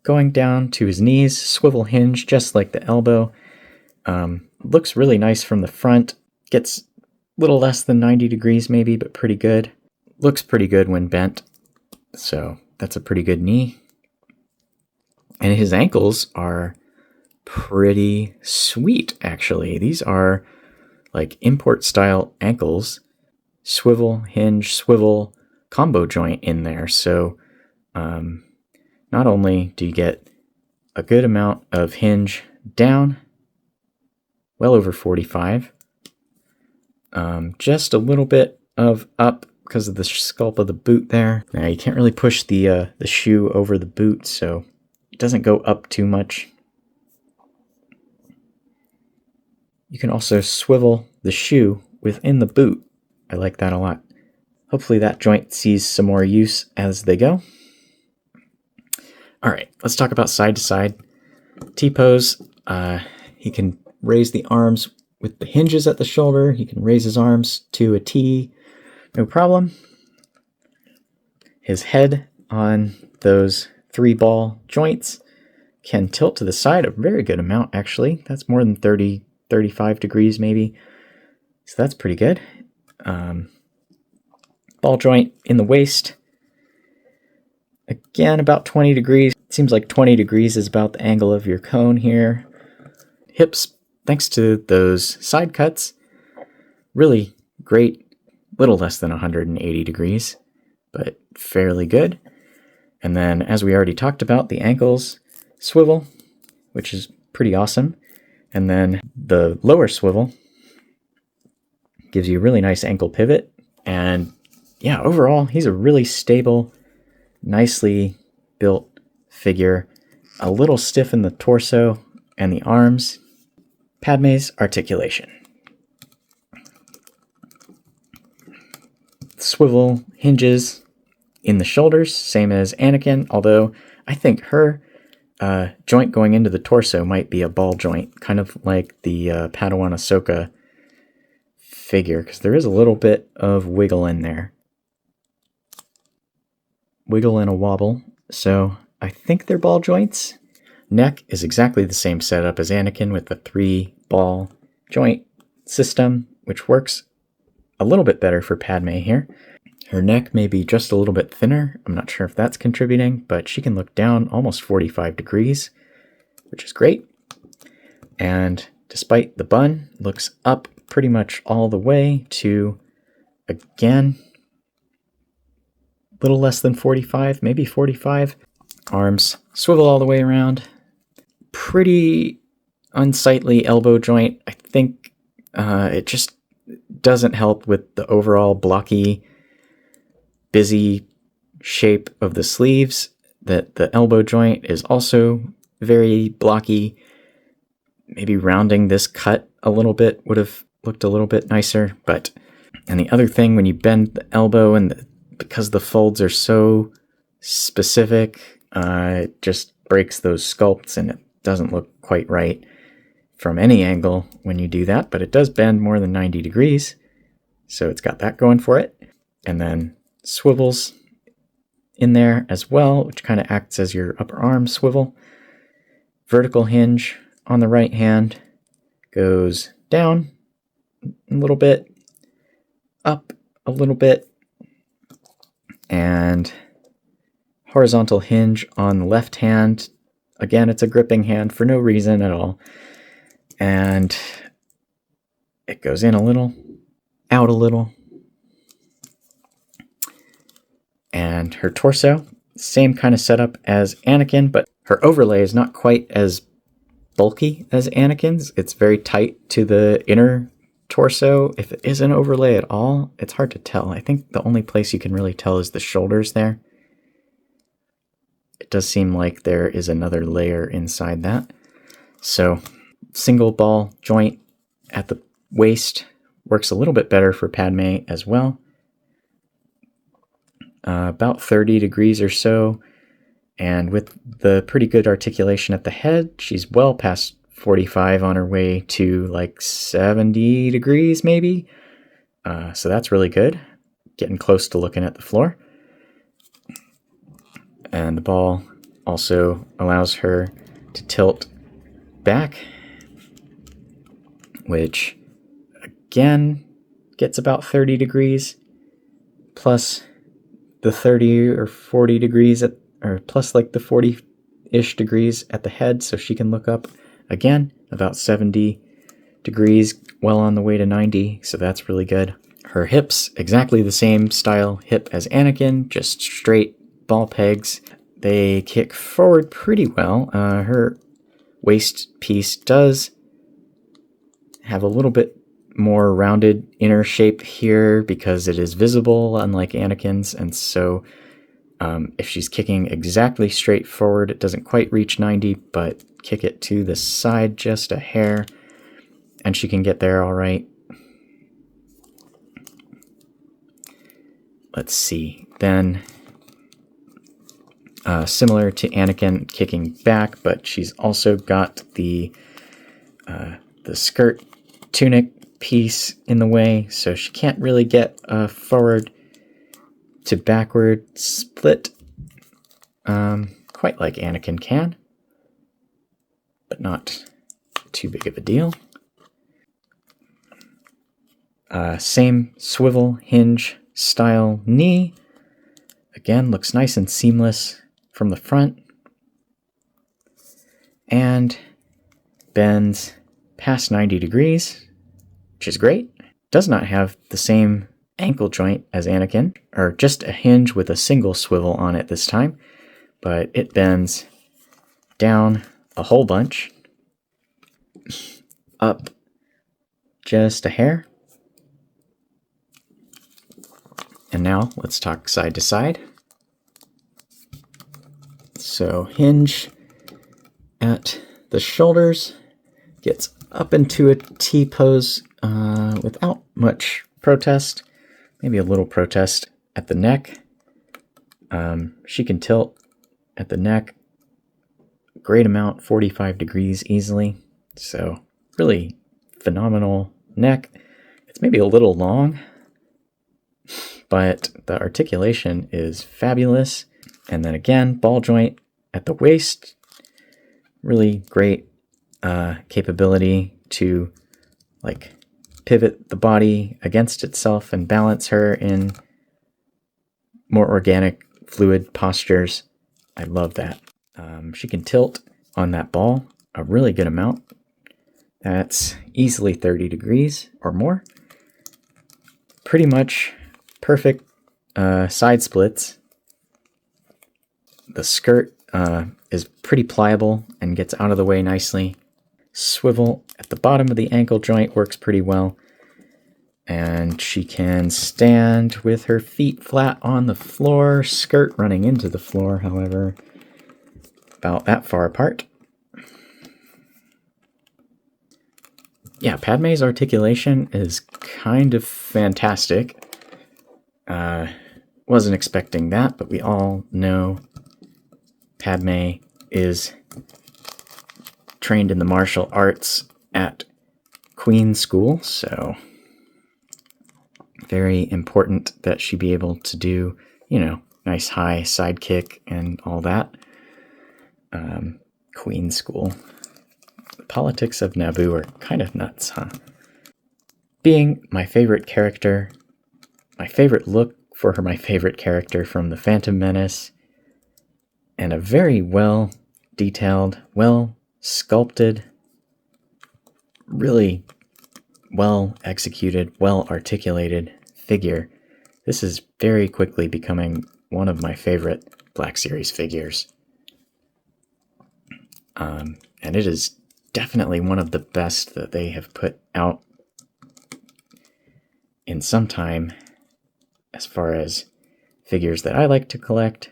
going down to his knees, swivel hinge just like the elbow. Looks really nice from the front. Gets a little less than 90 degrees maybe, but pretty good. Looks pretty good when bent. So that's a pretty good knee. And his ankles are pretty sweet, actually. These are like import style ankles. Swivel, hinge, swivel, combo joint in there. So not only do you get a good amount of hinge down, well over 45, just a little bit of up because of the sculpt of the boot there. Now you can't really push the shoe over the boot, so it doesn't go up too much. You can also swivel the shoe within the boot. I like that a lot. Hopefully that joint sees some more use as they go. All right, let's talk about side to side. T-pose, he can raise the arms with the hinges at the shoulder. He can raise his arms to a T, no problem. His head on those 3-ball joints can tilt to the side a very good amount, actually. That's more than 30, 35 degrees maybe. So that's pretty good. Ball joint in the waist. Again, about 20 degrees. It seems like 20 degrees is about the angle of your cone here. Hips, thanks to those side cuts, really great. Little less than 180 degrees, but fairly good. And then, as we already talked about, the ankles swivel, which is pretty awesome. And then the lower swivel gives you a really nice ankle pivot. And yeah, overall, he's a really stable, nicely built figure. A little stiff in the torso and the arms. Padmé's articulation. Swivel hinges in the shoulders, same as Anakin, although I think her joint going into the torso might be a ball joint, kind of like the Padawan Ahsoka figure, because there is a little bit of wiggle in there. Wiggle and a wobble, so I think they're ball joints. Neck is exactly the same setup as Anakin with the 3-ball joint system, which works a little bit better for Padmé here. Her neck may be just a little bit thinner. I'm not sure if that's contributing, but she can look down almost 45 degrees, which is great. And despite the bun, looks up pretty much all the way to, again, a little less than 45, maybe 45. Arms swivel all the way around. Pretty unsightly elbow joint. I think it just doesn't help with the overall blocky, busy shape of the sleeves. That the elbow joint is also very blocky. Maybe rounding this cut a little bit would have looked a little bit nicer. And the other thing, when you bend the elbow, and because the folds are so specific, it just breaks those sculpts, and it doesn't look quite right from any angle when you do that. But it does bend more than 90 degrees, so it's got that going for it. And then swivels in there as well, which kind of acts as your upper arm swivel. Vertical hinge on the right hand goes down a little bit, up a little bit, and horizontal hinge on the left hand. Again, it's a gripping hand for no reason at all. And it goes in a little, out a little. And her torso, same kind of setup as Anakin, but her overlay is not quite as bulky as Anakin's. It's very tight to the inner torso. If it is an overlay at all, it's hard to tell. I think the only place you can really tell is the shoulders there. It does seem like there is another layer inside that. So single ball joint at the waist works a little bit better for Padmé as well. About 30 degrees or so. And with the pretty good articulation at the head, she's well past 45 on her way to like 70 degrees maybe. So that's really good. Getting close to looking at the floor. And the ball also allows her to tilt back, which again gets about 30 degrees plus the 30 or 40 degrees or plus like the 40-ish degrees at the head, so she can look up again about 70 degrees, well on the way to 90, so that's really good. Her hips, exactly the same style hip as Anakin, just straight ball pegs. They kick forward pretty well. Her waist piece does have a little bit more rounded inner shape here because it is visible, unlike Anakin's, and so if she's kicking exactly straight forward, it doesn't quite reach 90, but kick it to the side just a hair, and she can get there all right. Let's see. Then, similar to Anakin, kicking back, but she's also got the skirt tunic piece in the way, so she can't really get a forward to backward split quite like Anakin can, but not too big of a deal. Same swivel hinge style knee. Again, looks nice and seamless from the front. And bends past 90 degrees, which is great. Does not have the same ankle joint as Anakin, or just a hinge with a single swivel on it this time, but it bends down a whole bunch, up just a hair. And now let's talk side to side. So hinge at the shoulders, gets up into a T-pose without much protest, maybe a little protest at the neck. She can tilt at the neck a great amount, 45 degrees easily. So really phenomenal neck. It's maybe a little long, but the articulation is fabulous. And then again, ball joint at the waist. Really great capability to like pivot the body against itself and balance her in more organic, fluid postures. I love that. She can tilt on that ball a really good amount. That's easily 30 degrees or more. Pretty much perfect side splits. The skirt is pretty pliable and gets out of the way nicely. Swivel at the bottom of the ankle joint works pretty well. And she can stand with her feet flat on the floor, skirt running into the floor, however, about that far apart. Yeah, Padmé's articulation is kind of fantastic. Wasn't expecting that, but we all know Padmé is trained in the martial arts at Queen School, so very important that she be able to do, nice high side kick and all that. Queen School. The politics of Naboo are kind of nuts, huh? being my favorite character, my favorite look for my favorite character from The Phantom Menace, and a very well detailed, well sculpted, really well executed, well articulated figure. This is very quickly becoming one of my favorite Black Series figures. And it is definitely one of the best that they have put out in some time as far as figures that I like to collect.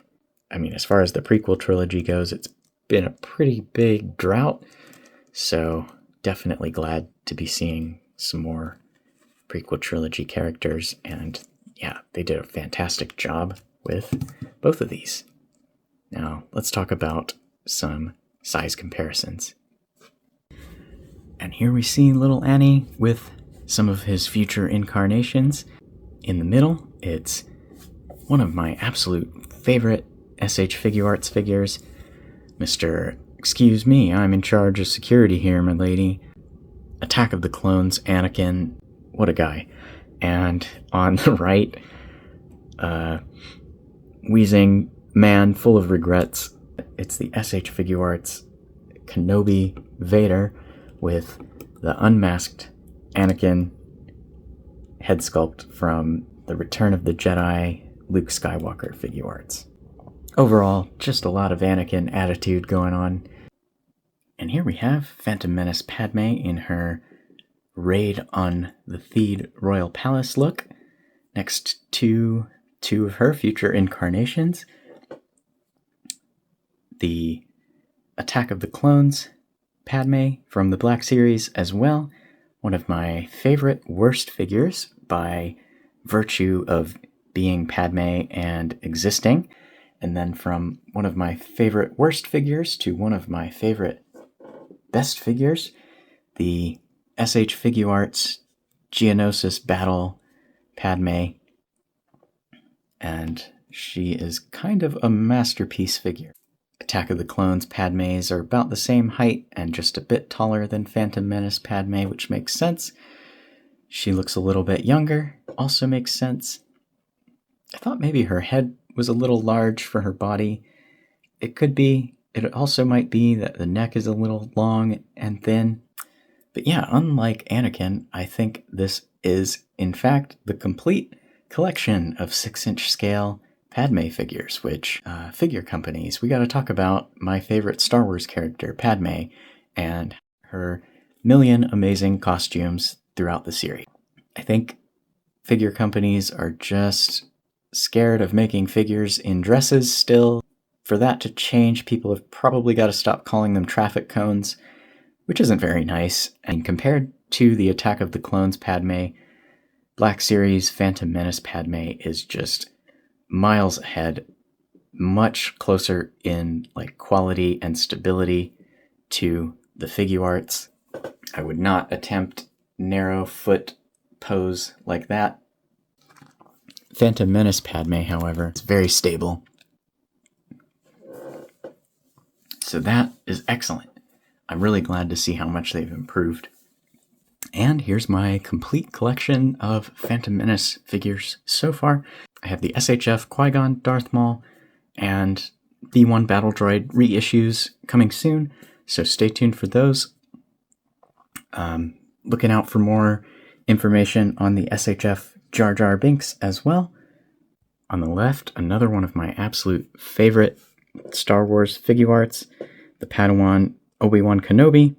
I mean, as far as the prequel trilogy goes, it's been a pretty big drought, so definitely glad to be seeing some more prequel trilogy characters, and yeah, they did a fantastic job with both of these. Now, let's talk about some size comparisons. And here we see little Annie with some of his future incarnations. In the middle, it's one of my absolute favorite SH Figuarts figures, Mr. Excuse me, I'm in charge of security here, my lady. Attack of the Clones, Anakin, what a guy. And on the right, wheezing man full of regrets, it's the SH Figuarts Kenobi Vader with the unmasked Anakin head sculpt from the Return of the Jedi Luke Skywalker Figuarts. Overall, just a lot of Anakin attitude going on. And here we have Phantom Menace Padmé in her raid on the Theed Royal Palace look, next to two of her future incarnations. The Attack of the Clones Padmé from the Black Series as well, one of my favorite worst figures by virtue of being Padmé and existing. And then from one of my favorite worst figures to one of my favorite best figures, the SH Figuarts Geonosis Battle Padmé. And she is kind of a masterpiece figure. Attack of the Clones Padmés are about the same height and just a bit taller than Phantom Menace Padmé, which makes sense. She looks a little bit younger, also makes sense. I thought maybe her head was a little large for her body. It could be. It also might be that the neck is a little long and thin. But yeah, unlike Anakin, I think this is, in fact, the complete collection of 6-inch scale Padmé figures, which figure companies, we got to talk about my favorite Star Wars character, Padmé, and her million amazing costumes throughout the series. I think figure companies are just scared of making figures in dresses still. For that to change, people have probably got to stop calling them traffic cones, which isn't very nice. And compared to the Attack of the Clones Padmé, Black Series Phantom Menace Padmé is just miles ahead, much closer in like quality and stability to the Figuarts. I would not attempt narrow foot pose like that. Phantom Menace Padmé, however, is very stable. So that is excellent. I'm really glad to see how much they've improved. And here's my complete collection of Phantom Menace figures so far. I have the SHF Qui-Gon Darth Maul and B1 Battle Droid reissues coming soon, so stay tuned for those. Looking out for more information on the SHF Jar Jar Binks as well. On the left, another one of my absolute favorite Star Wars Figuarts, the Padawan Obi-Wan Kenobi.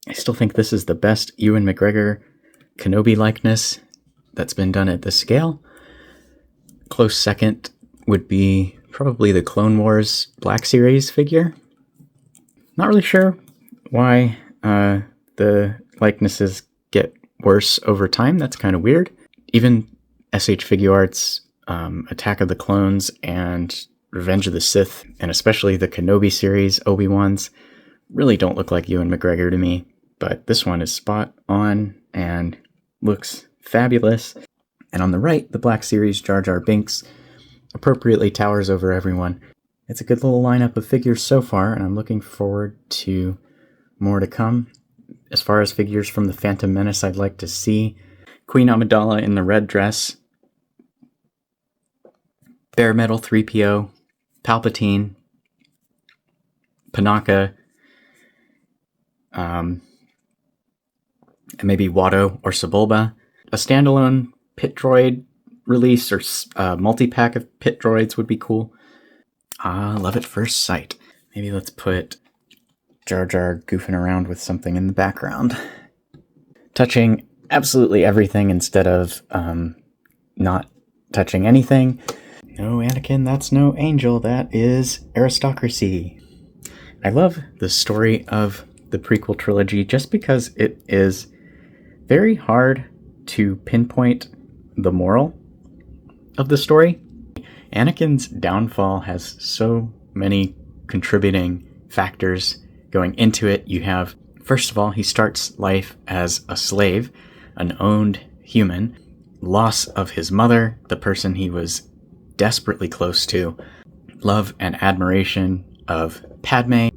I still think this is the best Ewan McGregor Kenobi likeness that's been done at this scale. Close second would be probably the Clone Wars Black Series figure. Not really sure why the likenesses get worse over time. That's kind of weird. Even SH Figuarts, Attack of the Clones, and Revenge of the Sith, and especially the Kenobi series Obi-Wans, really don't look like Ewan McGregor to me. But this one is spot on and looks fabulous. And on the right, the Black Series Jar Jar Binks appropriately towers over everyone. It's a good little lineup of figures so far, and I'm looking forward to more to come. As far as figures from the Phantom Menace I'd like to see, Queen Amidala in the red dress, Bare Metal 3PO, Palpatine, Panaka, and maybe Watto or Sebulba. A standalone pit droid release or multi-pack of pit droids would be cool. Love at first sight. Maybe let's put Jar Jar goofing around with something in the background. Touching absolutely everything instead of not touching anything. No, Anakin, that's no angel. That is aristocracy. I love the story of the prequel trilogy just because it is very hard to pinpoint the moral of the story. Anakin's downfall has so many contributing factors going into it. You have, first of all, he starts life as a slave, an owned human, loss of his mother, the person he was desperately close to, love and admiration of Padmé.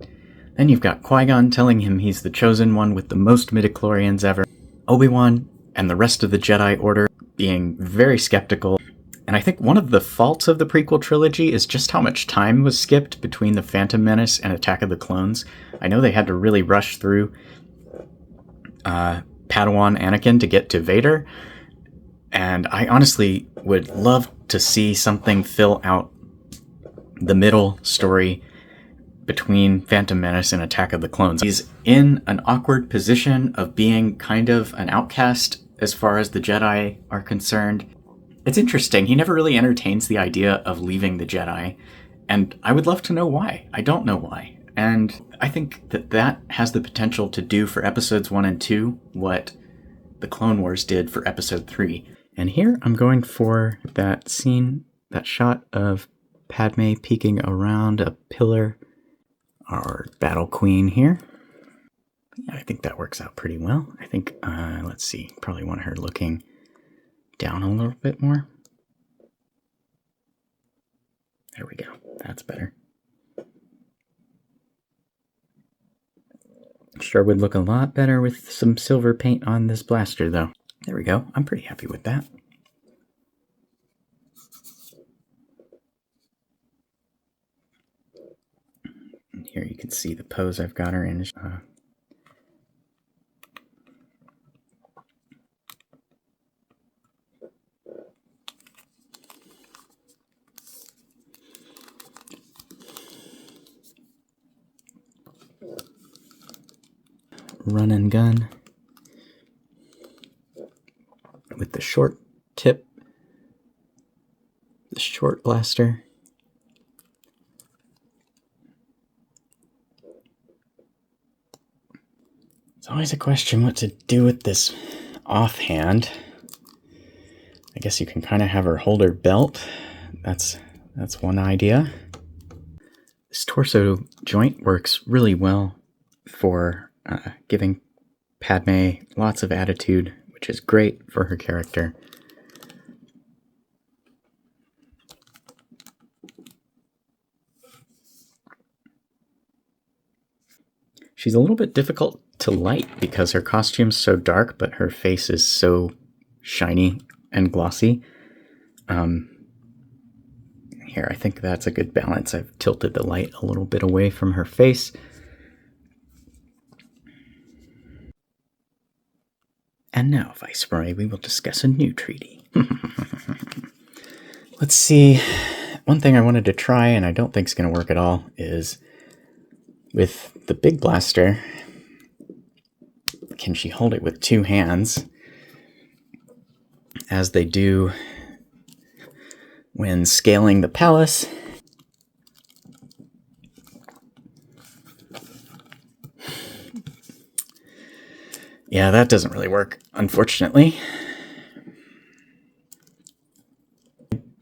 Then you've got Qui-Gon telling him he's the chosen one with the most midichlorians ever. Obi-Wan and the rest of the Jedi Order being very skeptical. And I think one of the faults of the prequel trilogy is just how much time was skipped between The Phantom Menace and Attack of the Clones. I know they had to really rush through Padawan Anakin to get to Vader. And I honestly would love to see something fill out the middle story between Phantom Menace and Attack of the Clones. He's in an awkward position of being kind of an outcast as far as the Jedi are concerned. It's interesting. He never really entertains the idea of leaving the Jedi, and I would love to know why. I don't know why. And I think that that has the potential to do for episodes 1 and 2 what the Clone Wars did for episode 3. And here I'm going for that scene, that shot of Padmé peeking around a pillar, our battle queen here. Yeah, I think that works out pretty well. I think, let's see, probably want her looking down a little bit more. There we go. That's better. Sure would look a lot better with some silver paint on this blaster, though. There we go. I'm pretty happy with that. And here you can see the pose I've got her in. Run and gun with the short tip, the short blaster. It's always a question what to do with this offhand. I guess you can kind of have her hold her belt. That's one idea. This torso joint works really well for giving Padmé lots of attitude, which is great for her character. She's a little bit difficult to light because her costume's so dark, but her face is so shiny and glossy. Here, I think that's a good balance. I've tilted the light a little bit away from her face. And now, Viceroy, we will discuss a new treaty. Let's see. One thing I wanted to try, and I don't think it's going to work at all, is with the big blaster, can she hold it with two hands, as they do when scaling the palace? Yeah, that doesn't really work, unfortunately.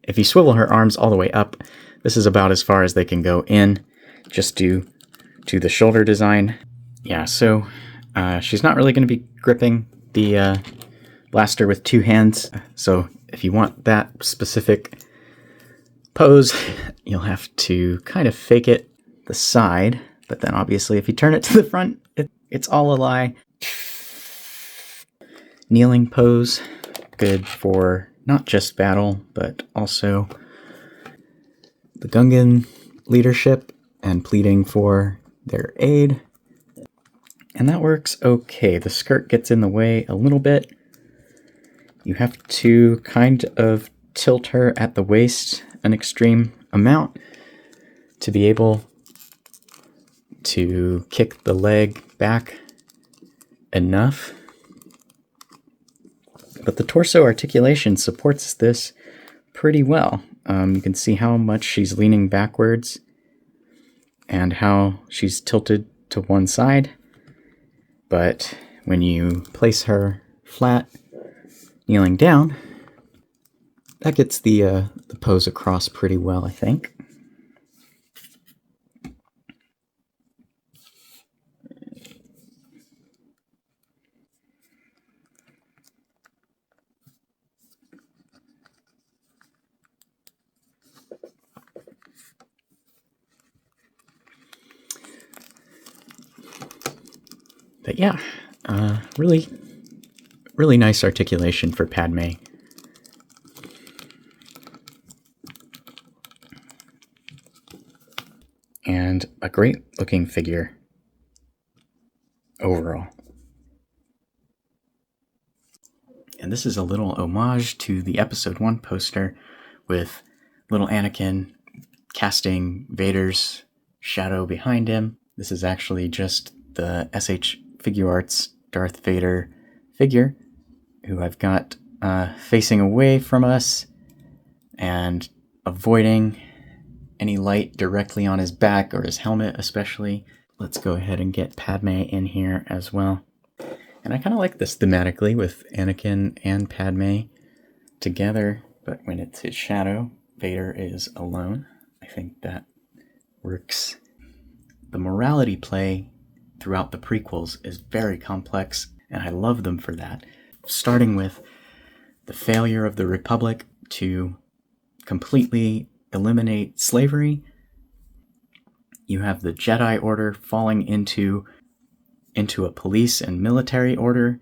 If you swivel her arms all the way up, this is about as far as they can go in, just due to the shoulder design. Yeah, so she's not really going to be gripping the blaster with two hands. So if you want that specific pose, you'll have to kind of fake it the side. But then obviously if you turn it to the front, it's all a lie. Kneeling pose, good for not just battle, but also the Gungan leadership and pleading for their aid. And that works okay. The skirt gets in the way a little bit. You have to kind of tilt her at the waist an extreme amount to be able to kick the leg back enough. But the torso articulation supports this pretty well. You can see how much she's leaning backwards and how she's tilted to one side. But when you place her flat, kneeling down, that gets the pose across pretty well, I think. But yeah, really, really nice articulation for Padmé. And a great looking figure overall. And this is a little homage to the episode 1 poster with little Anakin casting Vader's shadow behind him. This is actually just the SH Figure Arts Darth Vader figure, who I've got facing away from us and avoiding any light directly on his back or his helmet especially. Let's go ahead and get Padmé in here as well. And I kind of like this thematically with Anakin and Padmé together, but when it's his shadow, Vader is alone. I think that works. The morality play throughout the prequels is very complex, and I love them for that. Starting with the failure of the Republic to completely eliminate slavery. You have the Jedi Order falling into a police and military order,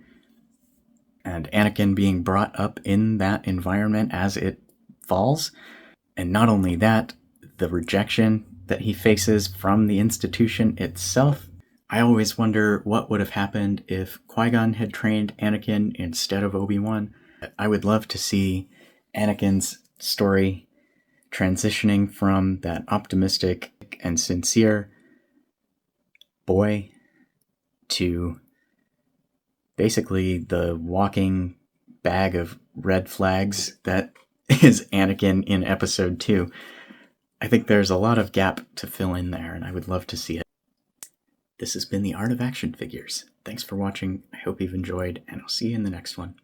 and Anakin being brought up in that environment as it falls. And not only that, the rejection that he faces from the institution itself. I always wonder what would have happened if Qui-Gon had trained Anakin instead of Obi-Wan. I would love to see Anakin's story transitioning from that optimistic and sincere boy to basically the walking bag of red flags that is Anakin in episode 2. I think there's a lot of gap to fill in there, and I would love to see it. This has been The Art of Action Figures. Thanks for watching. I hope you've enjoyed, and I'll see you in the next one.